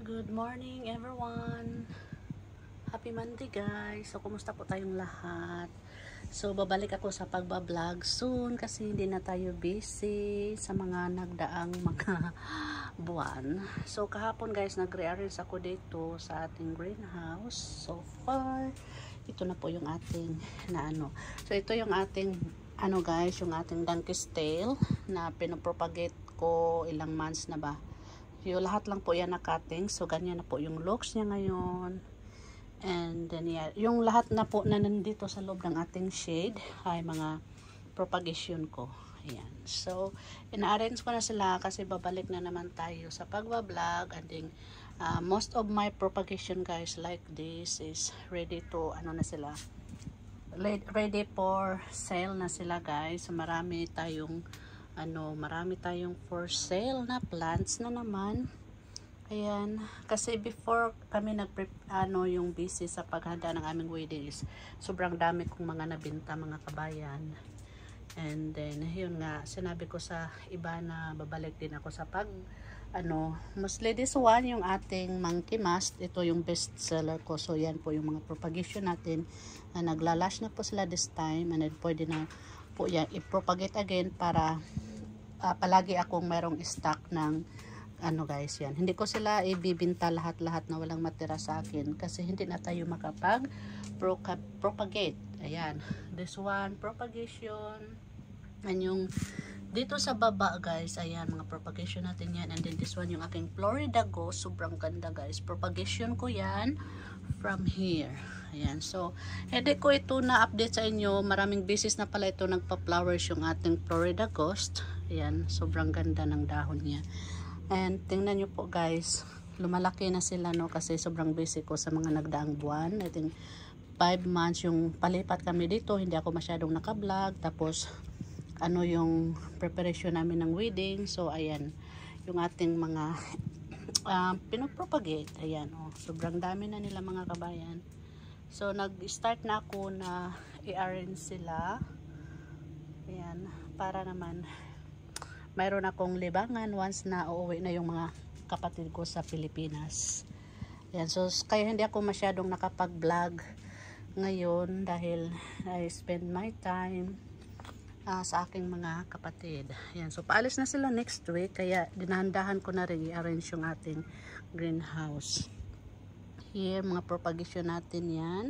Good morning everyone. Happy Monday guys. So kumusta po tayong lahat? So babalik ako sa pagbablog soon kasi hindi na tayo busy sa mga nagdaang mga buwan. So kahapon guys nagre-arrange ako dito sa ating greenhouse. So far ito na po yung ating So ito yung ating guys, yung ating donkey's tail na pinopropagate ko ilang months na ba. Yung lahat lang po yan na cutting. So ganyan na po yung looks niya ngayon. And then yeah, yung lahat na po na nandito sa loob ng ating shade ay mga propagation ko. Ayan. So ina-arrange ko na sila kasi babalik na naman tayo sa pagbablog. And then most of my propagation guys like this is ready to na sila, ready for sale na sila guys. So marami tayong for sale na plants na naman. Ayan, kasi before kami yung busy sa paghanda ng aming wedding is sobrang dami kong mga nabenta mga kabayan. And then yun nga, sinabi ko sa iba na babalik din ako sa mostly this one yung ating monkey mask. Ito yung best seller ko. So yan po yung mga propagation natin na naglalash na po sila this time. And then pwede na po yan i-propagate again para palagi akong merong stock ng guys yan. Hindi ko sila ibibinta lahat-lahat na walang matira sa akin kasi hindi na tayo makapag propagate. Ayan, this one propagation. And yung dito sa baba guys, ayan mga propagation natin yan. And then this one yung aking Florida Ghost, sobrang ganda guys. Propagation ko yan from here. Ayan, so hindi ko ito na update sa inyo. Maraming beses na pala ito nagpa-flowers yung ating Florida Ghost. Ayan, sobrang ganda ng dahon niya. And tingnan nyo po guys, lumalaki na sila kasi sobrang busy ko sa mga nagdaang buwan. I think 5 months yung palipat kami dito, hindi ako masyadong naka-vlog. Tapos yung preparation namin ng wedding. So ayan, yung ating mga pinopropagate. Ayan, sobrang dami na nila mga kabayan. So nag-start na ako na i-arrange sila. Ayan, para naman mayroon akong libangan once na uuwi na yung mga kapatid ko sa Pilipinas. Ayan, so kaya hindi ako masyadong nakapag-vlog ngayon dahil I spend my time sa aking mga kapatid. Ayan, so paalis na sila next week kaya dinahandahan ko na rin i-arrange yung ating greenhouse. Here, mga propagation natin yan.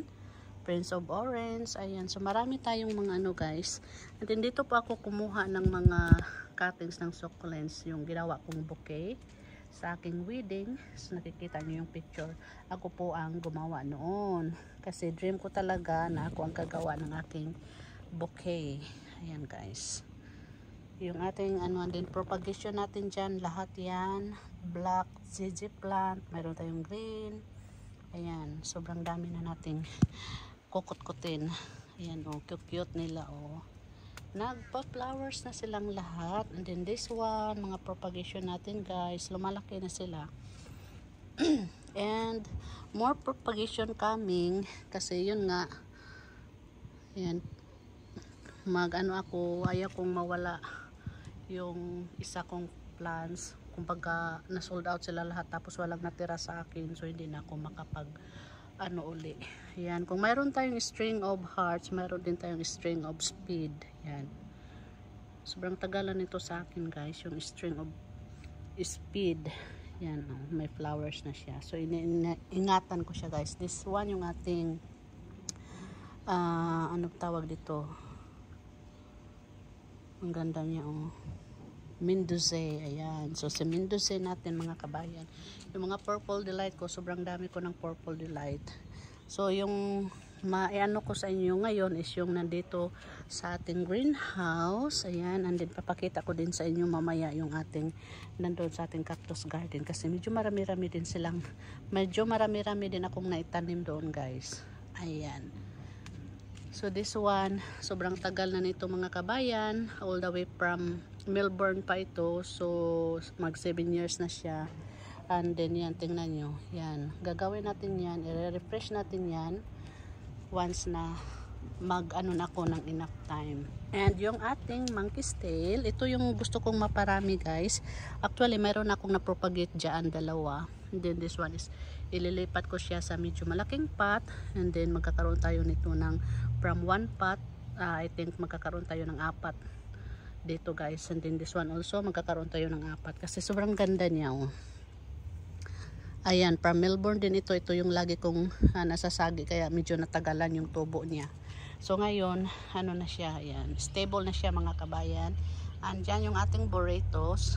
Prince of Orange. Ayan, so marami tayong mga guys. And then dito po ako kumuha ng mga cuttings ng succulents, yung ginawa kong bouquet sa aking wedding. So nakikita nyo yung picture. Ako po ang gumawa noon. Kasi dream ko talaga na ako ang gagawa ng aking bouquet. Ayan guys. Yung ating din propagation natin dyan, lahat yan. Black ZZ plant. Mayroon tayong green. Ayan, sobrang dami na nating kukut-kutin. Ayan cute nila nagpa-flowers na silang lahat. And then this one, mga propagation natin guys, lumalaki na sila. And more propagation coming kasi yun nga, ayan, ayaw kong mawala yung isa kong plants. Kumbaga na sold out sila lahat tapos walang natira sa akin, so hindi na ako makapag uli. Yan, kung mayroon tayong string of hearts, mayroon din tayong string of speed. Yan, sobrang tagalan nito sa akin guys, yung string of speed. Yan, may flowers na siya, so ingatan ko siya guys. This one yung ating tawag dito, ang ganda niya Mendoza. Ayan, so si Mendoza natin mga kabayan. Yung mga purple delight ko, sobrang dami ko ng purple delight. So yung ko sa inyo ngayon is yung nandito sa ating greenhouse. Ayan, and then papakita ko din sa inyo mamaya yung ating nandun sa ating cactus garden kasi medyo marami-rami din akong naitanim doon guys. Ayan, so this one, sobrang tagal na nito mga kabayan, all the way from Melbourne pa ito. So mag 7 years na siya. And then yan, tingnan nyo, yan, gagawin natin yan, i-refresh natin yan once na mag-ano na ako ng enough time. And yung ating monkey's tail, ito yung gusto kong maparami guys. Actually, mayroon akong na-propagate dyan, dalawa. And then this one is, ililipat ko siya sa medyo malaking pot. And then magkakaroon tayo nito ng, from 1 pot, I think magkakaroon tayo ng 4 dito guys. And then this one also, magkakaroon tayo ng 4. Kasi sobrang ganda niya oh. Ayan, from Melbourne din ito. Ito yung lagi kong nasasagi, kaya medyo natagalan yung tubo niya. So ngayon, ano na siya, ayan, stable na siya mga kabayan. Andyan yung ating burritos.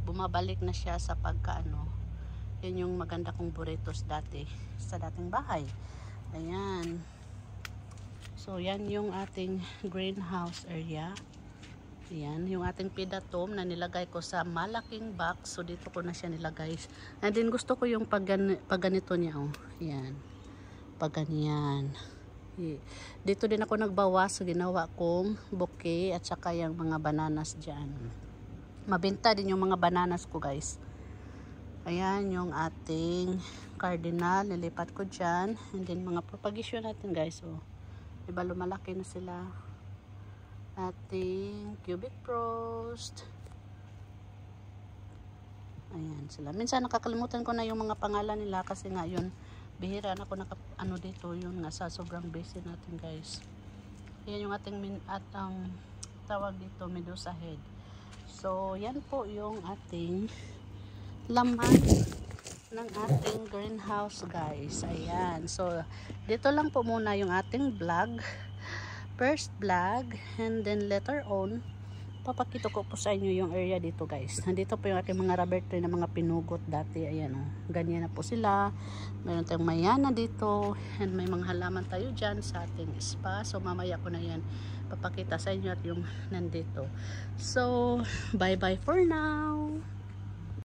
Bumabalik na siya sa pagkaano. Yan yung maganda kong burritos dati sa dating bahay. Ayan. So yan yung ating greenhouse area. Ayan, yung ating pidatom na nilagay ko sa malaking box. So dito ko na siya nilagay. And then gusto ko yung pagganito niya oh. Ayan. Pagganyan. Dito din ako nagbawas, so ginawa kong bouquet at saka yung mga bananas dyan. Mabenta din yung mga bananas ko guys. Ayan yung ating cardinal, nilipat ko dyan. And then mga propagation natin guys. Oh. Diba lumalaki na sila. Ating cubic frost. Ayan sila. Minsan nakakalimutan ko na yung mga pangalan nila kasi nga yun. Bihira na ako ano dito yun nga sa sobrang busy natin guys. Ayan yung ating tawag dito medusa head. So yan po yung ating laman ng ating greenhouse guys. Ayan. So dito lang po muna yung ating vlog. First vlog and then later on papakita ko po sa inyo yung area dito guys. Nandito po yung aking mga rubber tree na mga pinugot dati. Ayan o. Ganyan na po sila. Mayroon tayong mayana dito. And may mga halaman tayo dyan sa ating spa. So mamaya ko na yan papakita sa inyo at yung nandito. So bye bye for now.